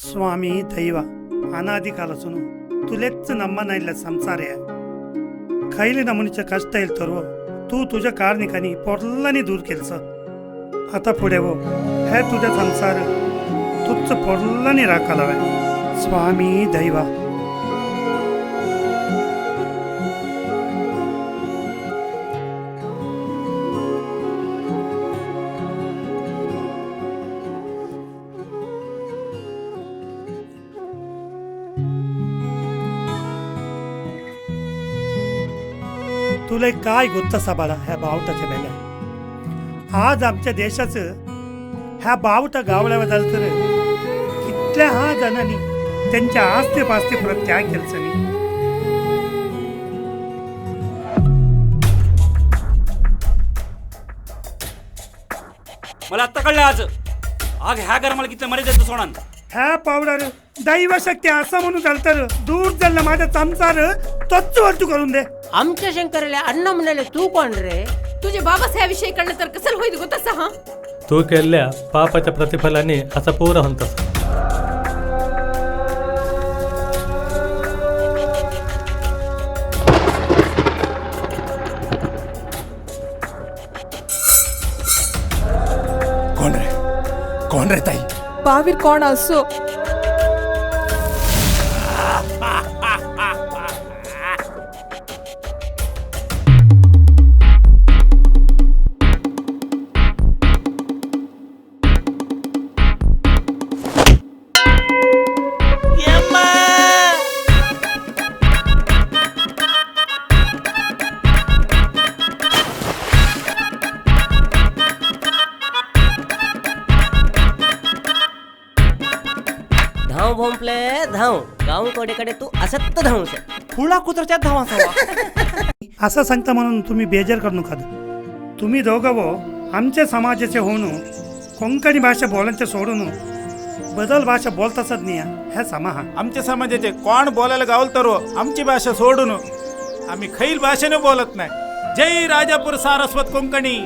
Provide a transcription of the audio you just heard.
ಸ್ವಾಮಿ ದೈವ ಅನಾದಿ ಕಾಲಸುನು तुलेच नम्मा नाही संसार आहे खैली नमुनीचे कष्ट येईल तर तू तुझ्या कारणिकानी पोरलानी दूर केलस आता पुढे वो हे तुझा संसार तुझ पोरलानी राखायला स्वामी दैवा तुला काय गुत्त सबाळा ह्या बावटाच्या बेल्या आज आमच्या देशाचं ह्या बावटा गावल्याबद्दल तर कितल्या हा जणांनी त्यांच्या आस्ते पास्ते परत त्याग केलंच नाही. मला आत्ता कळलं आज आग ह्या घर मला किती मरे देतो सोडा ह्या पावडार दैव शक्ती असं म्हणून चालतं दूर चाललं माझा संसार तोच वरतू करून दे. आमच्या शंकरला अण्णा म्हणाले तू कोण रे तुझे बाबाच ह्या विषयी कळलं तर कसं होईल गो तसं हा तू केलेल्या पापाच्या प्रतिफलाने असा पोर म्हणतात. कोण रे ताई बावीर कोण असो धाव भोंपले धाव गाव कोडेकडे तू असत धावू खुळा कुत्रच्या धावा असं सांगता म्हणून तुम्ही बेजार करू नका. तुम्ही दोघं वो आमच्या समाजाचे होऊन कोंकणी भाषा बोलायचं सोडून बदल भाषा बोलताच नाही ह्या समाहा आमच्या समाजाचे कोण बोलायला गावल तर आमची भाषा सोडून आम्ही खैल भाषेने बोलत नाही. जय राजापूर सारस्वत कोंकणी.